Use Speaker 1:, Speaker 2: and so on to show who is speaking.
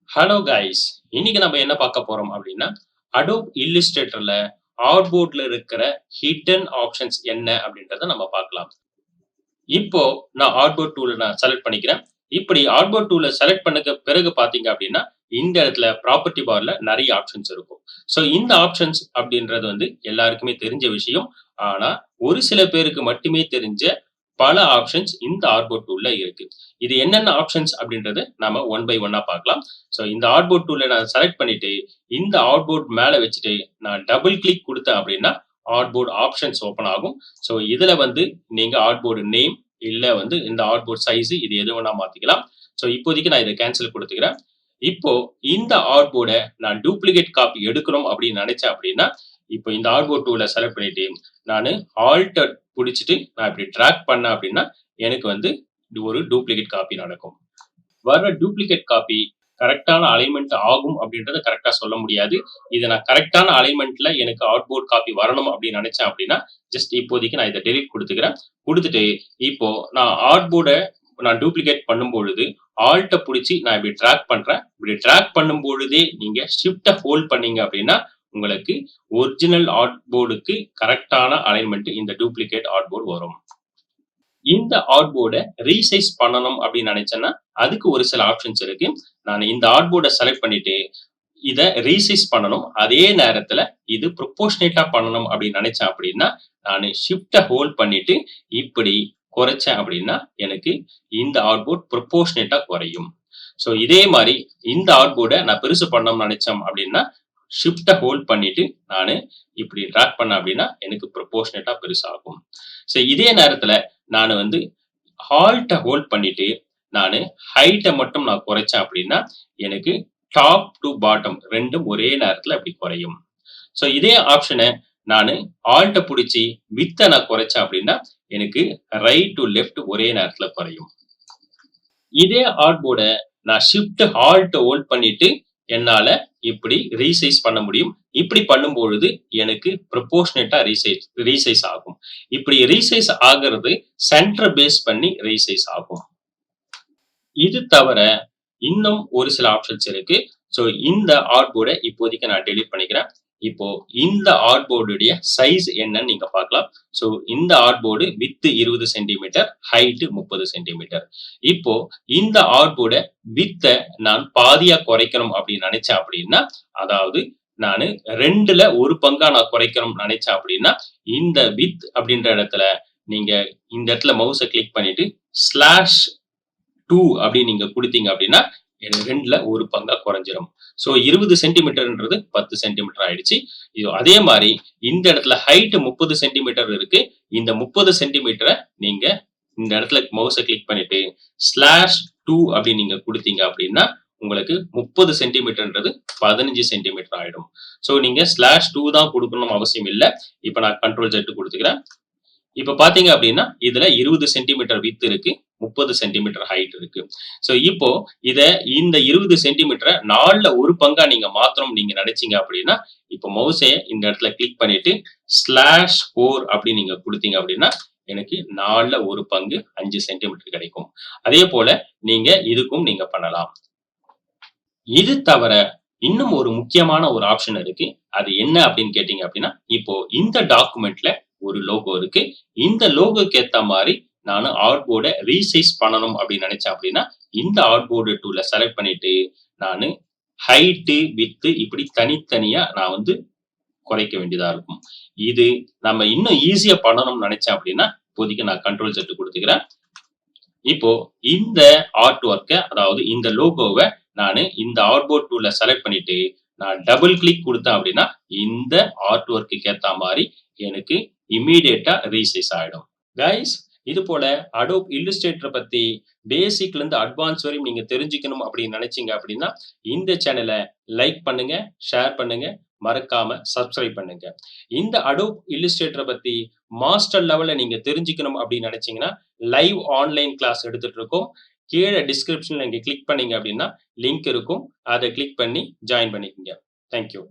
Speaker 1: Hello guys, இன்னைக்கு நம்ம என்ன பார்க்க போறோம் அப்படின்னா Adobe Illustratorல Artboardல இருக்கிற ஹிடன் ஆப்ஷன்ஸ் என்ன அப்படின்றத நம்ம பார்க்கலாம். இப்போ நான் Artboard டூல நான் செலக்ட் பண்ணிக்கிறேன். இப்படி Artboard டூல செலக்ட் பண்ணதுக்கு பிறகு பார்த்தீங்க அப்படின்னா, இந்த இடத்துல ப்ராப்பர்ட்டி பார்ல நிறைய ஆப்ஷன்ஸ் இருக்கும். ஸோ இந்த ஆப்ஷன்ஸ் அப்படின்றது எல்லாருக்குமே தெரிஞ்ச விஷயம். ஆனா ஒரு சில பேருக்கு மட்டுமே தெரிஞ்ச பல ஆப்ஷன்ஸ் இந்த Artboard டூல்ல இருக்கு. இது என்னென்ன ஆப்ஷன்ஸ் அப்படின்றத நாம ஒன் பை ஒன்னா பார்க்கலாம். ஸோ இந்த Artboard டூல்ல நான் செலக்ட் பண்ணிட்டு இந்த Artboard மேல வச்சுட்டு நான் டபுள் கிளிக் கொடுத்தேன் அப்படின்னா Artboard ஆப்ஷன்ஸ் ஓப்பன் ஆகும். ஸோ இதுல நீங்க Artboard நேம் இல்ல இந்த Artboard சைஸ் இது எது வேணா மாத்திக்கலாம். ஸோ இப்போதைக்கு நான் இதை கேன்சல் கொடுத்துக்கிறேன். இப்போ இந்த Artboard நான் டூப்ளிகேட் காப்பி எடுக்கணும் அப்படின்னு நினைச்சேன் அப்படின்னா, இப்போ இந்த Artboard டூல செலக்ட் பண்ணிட்டு நான் ஆல்ட் பிடிச்சிட்டு நான் இப்படி ட்ராக் பண்ணேன் அப்படின்னா எனக்கு ஒரு டூப்ளிகேட் காப்பி நடக்கும். வர்ற டூப்ளிகேட் காப்பி கரெக்டான அலைன்மெண்ட் ஆகும் அப்படின்றத கரெக்டா சொல்ல முடியாது. இதை நான் கரெக்டான அலைன்மெண்ட்ல எனக்கு Artboard காப்பி வரணும் அப்படின்னு நினைச்சேன் அப்படின்னா ஜஸ்ட் இப்போதைக்கு நான் இதை டெலிட் கொடுத்துக்கிறேன். கொடுத்துட்டு இப்போ நான் Artboard நான் டூப்ளிகேட் பண்ணும் பொழுது ஆல்ட்ட பிடிச்சி நான் இப்படி ட்ராக் பண்றேன். இப்படி ட்ராக் பண்ணும் பொழுதே நீங்க ஷிஃப்ட ஹோல்ட் பண்ணீங்க அப்படின்னா உங்களுக்கு ஒரிஜினல் Artboardக்கு கரெக்டான அலைன்மெண்ட் இந்த டூப்ளிகேட் Artboard வரும். இந்த Artboard ரீசைஸ் பண்ணணும் அப்படின்னு நினைச்சேன்னா அதுக்கு ஒரு சில ஆப்ஷன்ஸ் இருக்கு. நான் இந்த Artboard செலக்ட் பண்ணிட்டு இத ரீசைஸ் பண்ணணும். அதே நேரத்துல இது ப்ரொபோர்ஷனேட்டா பண்ணணும் அப்படின்னு நினைச்சேன் அப்படின்னா நான் ஷிஃப்ட ஹோல்ட் பண்ணிட்டு இப்படி குறைச்சேன் அப்படின்னா எனக்கு இந்த Artboard ப்ரொபோர்ஷனேட்டா குறையும். ஸோ இதே மாதிரி இந்த Artboard நான் பெருசு பண்ணணும்னு நினைச்சேன் அப்படின்னா ஷிஃப்ட ஹோல்ட் பண்ணிட்டு நான் இப்படி ட்ராக் பண்ண அப்படின்னா எனக்கு ப்ரொபோர்ஷனேட்டா பெருசாகும். ஸோ இதே நேரத்துல நான் ஆல்ட்ட ஹோல்ட் பண்ணிட்டு நான் ஹைட்டை மட்டும் நான் குறைச்சேன் அப்படின்னா எனக்கு டாப் டு பாட்டம் ரெண்டும் ஒரே நேரத்துல அப்படி குறையும். ஸோ இதே ஆப்ஷனை நான் ஆல்ட்ட பிடிச்சி வித்தை நான் குறைச்சேன் அப்படின்னா எனக்கு ரைட் டு லெஃப்ட் ஒரே நேரத்துல குறையும். இதே Artboard நான் ஷிஃப்ட் ஆல்ட் ஹோல்ட் பண்ணிட்டு என்னால இப்படி ரீசைஸ் பண்ண முடியும். இப்படி பண்ணும்பொழுது எனக்கு ப்ரொபோர்ஷனேட்டா ரீசைஸ் ஆகும். இப்படி ரீசைஸ் ஆகிறது சென்டர் பேஸ் பண்ணி ரீசைஸ் ஆகும். இது தவிர இன்னும் ஒரு சில ஆப்ஷன்ஸ் இருக்கு. ஸோ இந்த Artboard இப்போதைக்கு நான் டெலீட் பண்ணிக்கிறேன். இப்போ இந்த Artboard உடைய சைஸ் என்னன்னு நீங்க பார்க்கலாம். ஸோ இந்த Artboard width 20 centimetre, height 30 centimetre. இப்போ இந்த Artboard வித்தை நான் பாதியா குறைக்கணும் அப்படின்னு நினைச்சேன் அப்படின்னா, அதாவது நான் 2ல ஒரு பங்கா நான் குறைக்கணும் நினைச்சேன் அப்படின்னா, இந்த வித் அப்படின்ற இடத்துல நீங்க இந்த இடத்துல மவுஸை கிளிக் பண்ணிட்டு /2 அப்படின்னு நீங்க கொடுத்தீங்க அப்படின்னா 2ல ஒரு பங்கா குறைஞ்சிரும். ஸோ 20 சென்டிமீட்டர்ன்றது 10 சென்டிமீட்டர் ஆயிடுச்சு. அதே மாதிரி இந்த இடத்துல ஹைட் 30 சென்டிமீட்டர் இருக்கு. இந்த 30 சென்டிமீட்டரை நீங்க இந்த இடத்துல மவுஸை கிளிக் பண்ணிட்டு /2 அப்படின்னு நீங்க கொடுத்தீங்க அப்படின்னா உங்களுக்கு 30 சென்டிமீட்டர்ன்றது 15 சென்டிமீட்டர் ஆயிடும். ஸோ நீங்க /2 தான் கொடுக்கணும் அவசியம் இல்லை. இப்போ நான் Ctrl Z கொடுத்துக்கிறேன். இப்ப பாத்தீங்க அப்படின்னா இதுல 20 சென்டிமீட்டர் வித் இருக்கு, 30 சென்டிமீட்டர் ஹைட் இருக்கு. ஸோ இப்போ இந்த 20 சென்டிமீட்டரை 4ல ஒரு பங்கா நீங்க மாத்தணும் நீங்க நினைச்சீங்க அப்படின்னா இப்போ மவுஸை இந்த இடத்துல கிளிக் பண்ணிட்டு /4 அப்படின்னு நீங்க கொடுத்தீங்க அப்படின்னா எனக்கு 4ல ஒரு பங்கு 5 சென்டிமீட்டர் கிடைக்கும். அதே போல நீங்க இதுக்கும் நீங்க பண்ணலாம். இது தவிர இன்னும் ஒரு முக்கியமான ஒரு ஆப்ஷன் இருக்கு. அது என்ன அப்படின்னு கேட்டீங்க அப்படின்னா இப்போ இந்த டாக்குமெண்ட்ல ஒரு லோகோ இருக்கு. இந்த லோகோக்கு ஏத்த மாதிரி நான் Artboard ரீசைஸ் பண்ணணும் அப்படின்னு நினைச்சேன் அப்படின்னா இந்த Artboard டூல செலக்ட் பண்ணிட்டு நான் ஹைட் வித் இப்படி தனித்தனியா நான் குறைக்க வேண்டியதா இருக்கும். இது நம்ம இன்னும் ஈஸியா பண்ணணும்னு நினைச்சேன் அப்படின்னா இப்போதைக்கு நான் Ctrl Z கொடுத்துக்கிறேன். இப்போ இந்த ஆர்ட் ஒர்க்கை அதாவது இந்த லோகோவை நான் இந்த Artboard டூல செலக்ட் பண்ணிட்டு நான் டபுள் கிளிக் கொடுத்தேன் அப்படின்னா இந்த ஆர்ட் ஒர்க்குக்கு ஏத்த மாதிரி எனக்கு இமீடியட்டா ரீசைஸ் ஆயிடும். கைஸ், இது போல Adobe Illustrator பத்தி பேசிக்ல இருந்து அட்வான்ஸ் வரையும் நீங்க தெரிஞ்சுக்கணும் அப்படின்னு நினைச்சீங்க அப்படின்னா இந்த சேனலை லைக் பண்ணுங்க, ஷேர் பண்ணுங்க, மறக்காம சப்ஸ்கிரைப் பண்ணுங்க. இந்த Adobe Illustrator பத்தி மாஸ்டர் லெவல்ல நீங்க தெரிஞ்சுக்கணும் அப்படின்னு நினைச்சீங்கன்னா லைவ் ஆன்லைன் கிளாஸ் எடுத்துட்டு இருக்கோம். கீழே டிஸ்கிரிப்ஷன்ல நீங்க கிளிக் பண்ணீங்க அப்படின்னா லிங்க் இருக்கும். அதை கிளிக் பண்ணி ஜாயின் பண்ணிக்கங்க. தேங்க்யூ.